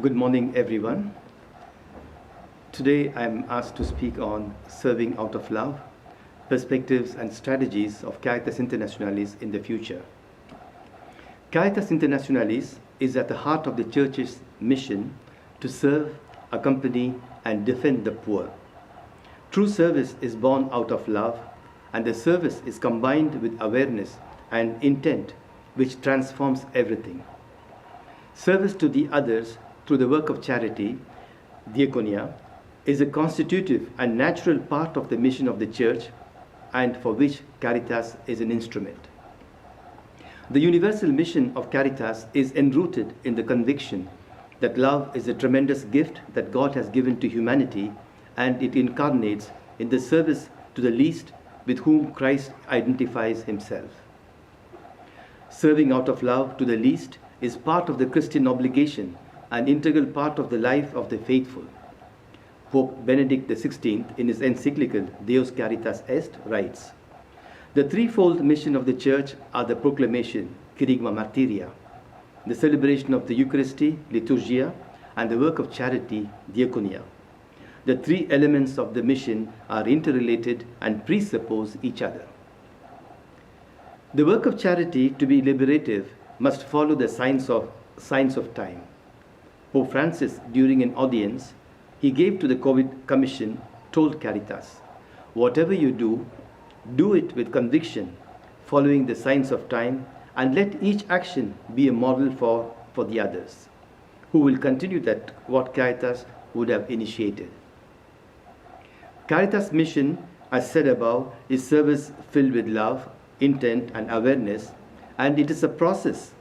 Good morning, everyone. Today I'm asked to speak on serving out of love, perspectives and strategies of Caritas Internationalis in the future. Caritas Internationalis is at the heart of the Church's mission to serve, accompany and defend the poor. True service is born out of love, and the service is combined with awareness and intent, which transforms everything. Service to the others through the work of charity, diaconia, is a constitutive and natural part of the mission of the Church, and for which Caritas is an instrument. The universal mission of Caritas is enrooted in the conviction that love is a tremendous gift that God has given to humanity, and it incarnates in the service to the least with whom Christ identifies himself. Serving out of love to the least is part of the Christian obligation, an integral part of the life of the faithful. Pope Benedict XVI, in his encyclical Deus Caritas Est, writes, "The threefold mission of the Church are the proclamation, Kerygma Martyria, the celebration of the Eucharisty, Liturgia, and the work of charity, Diaconia. The three elements of the mission are interrelated and presuppose each other. The work of charity, to be liberative, must follow the signs of time. Pope Francis, during an audience he gave to the COVID Commission, told Caritas, "Whatever you do, do it with conviction, following the signs of time, and let each action be a model for the others, who will continue that what Caritas would have initiated." Caritas' mission, as said above, is service filled with love, intent, and awareness, and it is a process.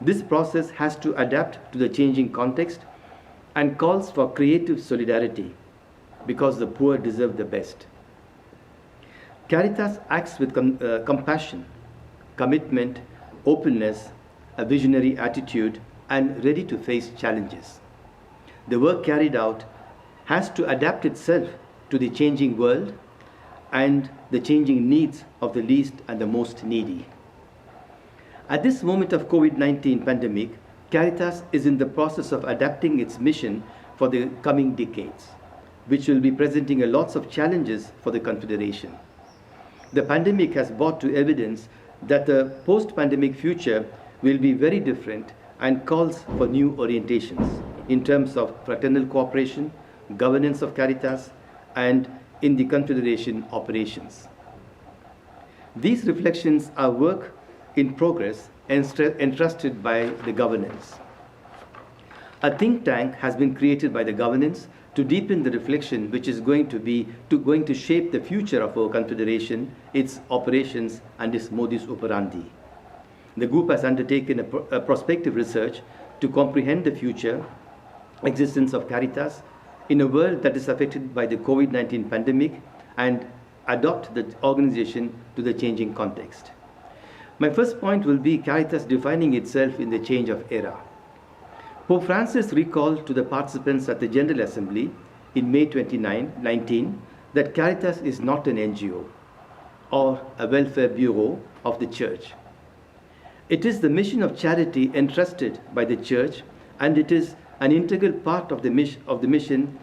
This process has to adapt to the changing context and calls for creative solidarity, because the poor deserve the best. Caritas acts with compassion, commitment, openness, a visionary attitude, and ready to face challenges. The work carried out has to adapt itself to the changing world and the changing needs of the least and the most needy. At this moment of COVID-19 pandemic, Caritas is in the process of adapting its mission for the coming decades, which will be presenting lots of challenges for the Confederation. The pandemic has brought to evidence that the post-pandemic future will be very different and calls for new orientations in terms of fraternal cooperation, governance of Caritas, and in the Confederation operations. These reflections are work in progress entrusted by the governance. A think tank has been created by the governance to deepen the reflection which is going to shape the future of our Confederation, its operations, and its modus operandi. The group has undertaken a prospective research to comprehend the future existence of Caritas in a world that is affected by the COVID-19 pandemic and adopt the organization to the changing context. My first point will be Caritas defining itself in the change of era. Pope Francis recalled to the participants at the General Assembly in May 2019 that Caritas is not an NGO or a welfare bureau of the Church. It is the mission of charity entrusted by the Church, and it is an integral part of the mission,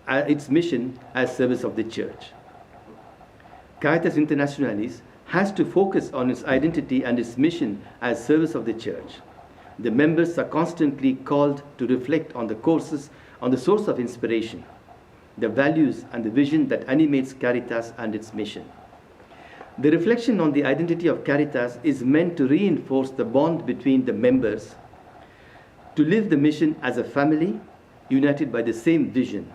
its mission as service of the Church. Caritas Internationalis has to focus on its identity and its mission as service of the Church. The members are constantly called to reflect on the source of inspiration, the values and the vision that animates Caritas and its mission. The reflection on the identity of Caritas is meant to reinforce the bond between the members, to live the mission as a family, united by the same vision.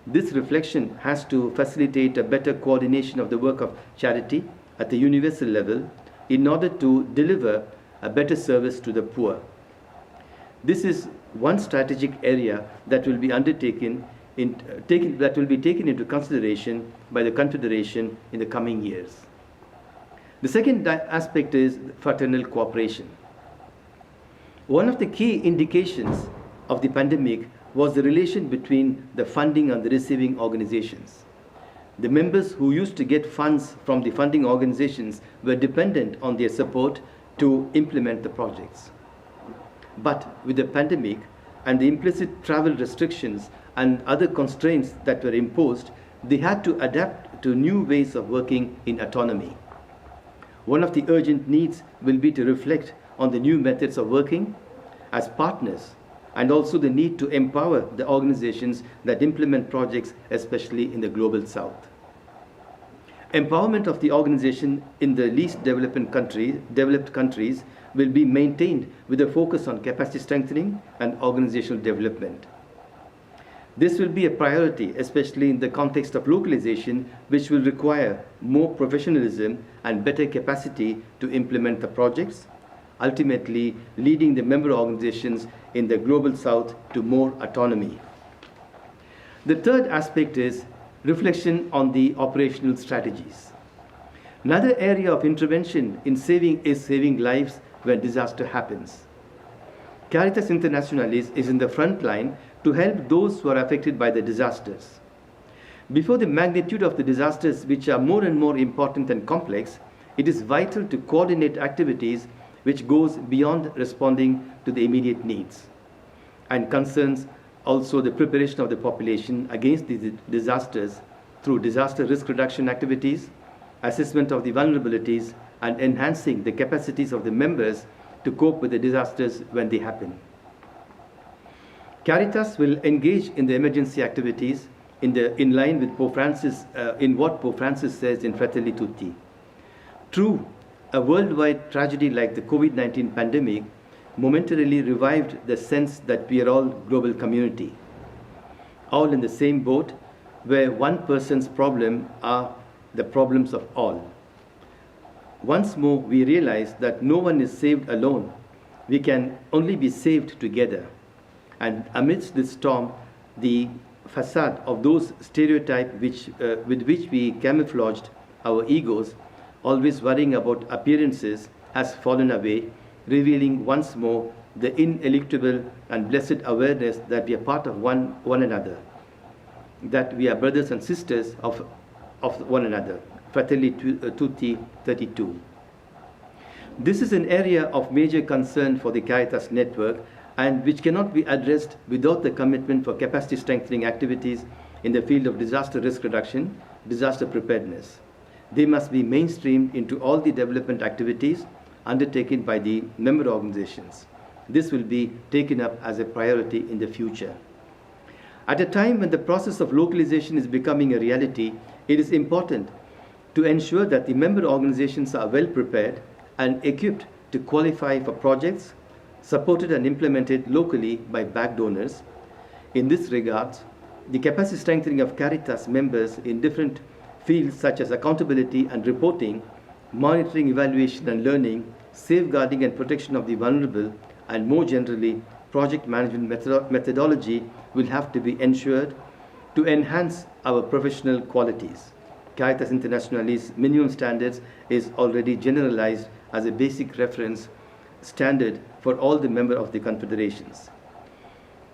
This reflection has to facilitate a better coordination of the work of charity at the universal level in order to deliver a better service to the poor. This is one strategic area that will be taken into consideration by the Confederation in the coming years. The second aspect is fraternal cooperation. One of the key indications of the pandemic was the relation between the funding and the receiving organizations. The members who used to get funds from the funding organizations were dependent on their support to implement the projects. But with the pandemic and the implicit travel restrictions and other constraints that were imposed, they had to adapt to new ways of working in autonomy. One of the urgent needs will be to reflect on the new methods of working as partners, and also the need to empower the organizations that implement projects, especially in the global south. Empowerment of the organization in the least developed countries will be maintained with a focus on capacity strengthening and organizational development. This will be a priority, especially in the context of localization, which will require more professionalism and better capacity to implement the projects, ultimately leading the member organizations in the global south to more autonomy. The third aspect is reflection on the operational strategies. Another area of intervention in saving lives when disaster happens. Caritas Internationalis is in the front line to help those who are affected by the disasters. Before the magnitude of the disasters, which are more and more important and complex, it is vital to coordinate activities which goes beyond responding to the immediate needs and concerns also the preparation of the population against these disasters through disaster risk reduction activities, assessment of the vulnerabilities, and enhancing the capacities of the members to cope with the disasters when they happen. Caritas will engage in the emergency activities in line with Pope Francis, in what Pope Francis says in Fratelli Tutti. True, a worldwide tragedy like the COVID-19 pandemic momentarily revived the sense that we are all global community, all in the same boat, where one person's problem are the problems of all. Once more, we realize that no one is saved alone. We can only be saved together. And amidst this storm, the facade of those stereotypes with which we camouflaged our egos, always worrying about appearances, has fallen away, revealing once more the ineluctable and blessed awareness that we are part of one another, that we are brothers and sisters of one another. Fratelli Tutti 32. This is an area of major concern for the Caritas network, and which cannot be addressed without the commitment for capacity strengthening activities in the field of disaster risk reduction, disaster preparedness. They must be mainstreamed into all the development activities undertaken by the member organizations. This will be taken up as a priority in the future. At a time when the process of localization is becoming a reality, it is important to ensure that the member organizations are well prepared and equipped to qualify for projects supported and implemented locally by back donors. In this regard, the capacity strengthening of Caritas members in different fields such as accountability and reporting, monitoring, evaluation and learning, safeguarding and protection of the vulnerable, and more generally, project management methodology will have to be ensured to enhance our professional qualities. Caritas Internationalis minimum standards is already generalized as a basic reference standard for all the members of the confederations.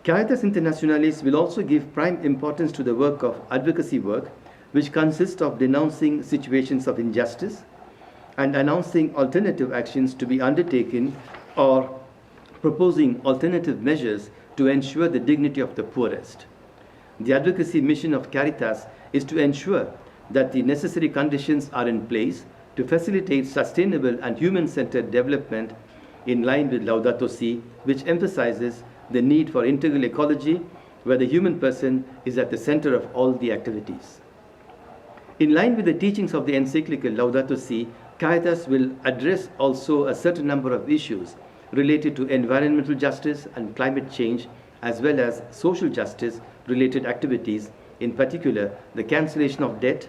Caritas Internationalis will also give prime importance to the work of advocacy work, which consists of denouncing situations of injustice and announcing alternative actions to be undertaken or proposing alternative measures to ensure the dignity of the poorest. The advocacy mission of Caritas is to ensure that the necessary conditions are in place to facilitate sustainable and human-centered development in line with Laudato Si, which emphasizes the need for integral ecology, where the human person is at the center of all the activities. In line with the teachings of the encyclical Laudato Si, Caritas will address also a certain number of issues related to environmental justice and climate change, as well as social justice related activities, in particular the cancellation of debt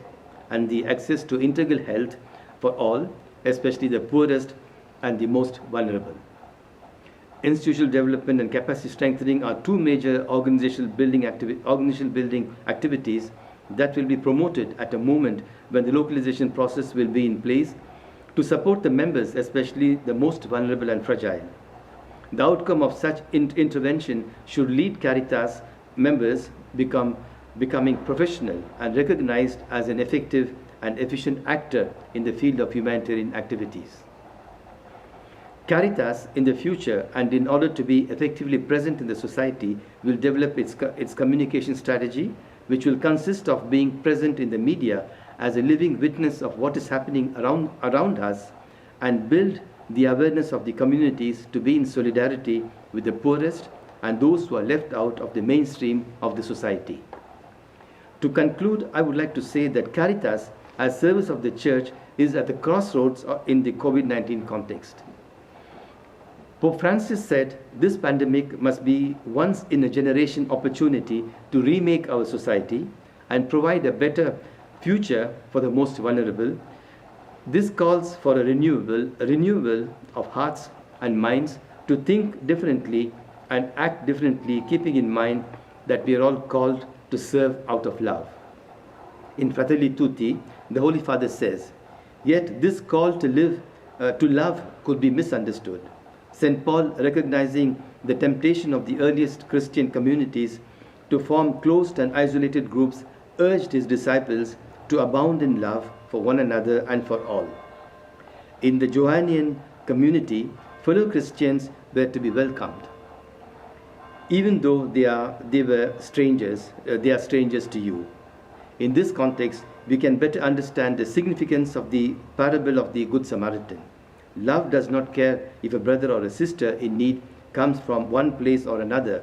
and the access to integral health for all, especially the poorest and the most vulnerable. Institutional development and capacity strengthening are two major organizational building activities that will be promoted at a moment when the localization process will be in place to support the members, especially the most vulnerable and fragile. The outcome of such intervention should lead Caritas members becoming professional and recognized as an effective and efficient actor in the field of humanitarian activities. Caritas in the future, and in order to be effectively present in the society, will develop its communication strategy, which will consist of being present in the media as a living witness of what is happening around us, and build the awareness of the communities to be in solidarity with the poorest and those who are left out of the mainstream of the society. To conclude, I would like to say that Caritas, as service of the Church, is at the crossroads in the COVID-19 context. Pope Francis said this pandemic must be once in a generation opportunity to remake our society and provide a better future for the most vulnerable. This calls for a renewal of hearts and minds to think differently and act differently, keeping in mind that we are all called to serve out of love. In Fratelli Tutti, the Holy Father says, yet this call to love could be misunderstood. St. Paul, recognizing the temptation of the earliest Christian communities to form closed and isolated groups, urged his disciples to abound in love for one another and for all. In the Johannine community, fellow Christians were to be welcomed. Even though they are strangers to you. In this context, we can better understand the significance of the parable of the Good Samaritan. Love does not care if a brother or a sister in need comes from one place or another,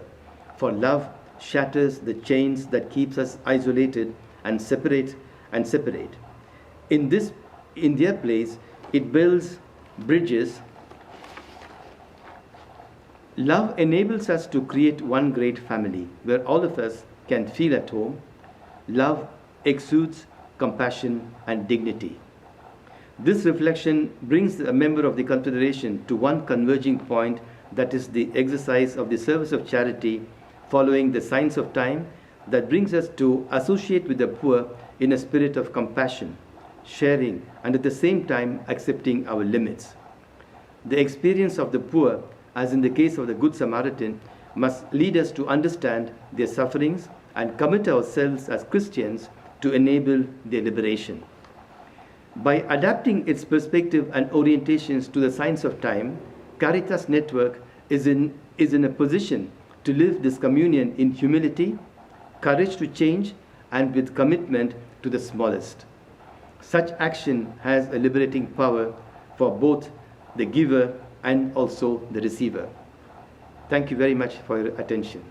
for love shatters the chains that keeps us isolated and separate. In their place, it builds bridges. Love enables us to create one great family where all of us can feel at home. Love exudes compassion and dignity. This reflection brings a member of the Confederation to one converging point, that is the exercise of the service of charity following the signs of time, that brings us to associate with the poor in a spirit of compassion, sharing, and at the same time accepting our limits. The experience of the poor, as in the case of the Good Samaritan, must lead us to understand their sufferings and commit ourselves as Christians to enable their liberation. By adapting its perspective and orientations to the signs of time, Caritas Network is in a position to live this communion in humility, courage to change, and with commitment to the smallest. Such action has a liberating power for both the giver and also the receiver. Thank you very much for your attention.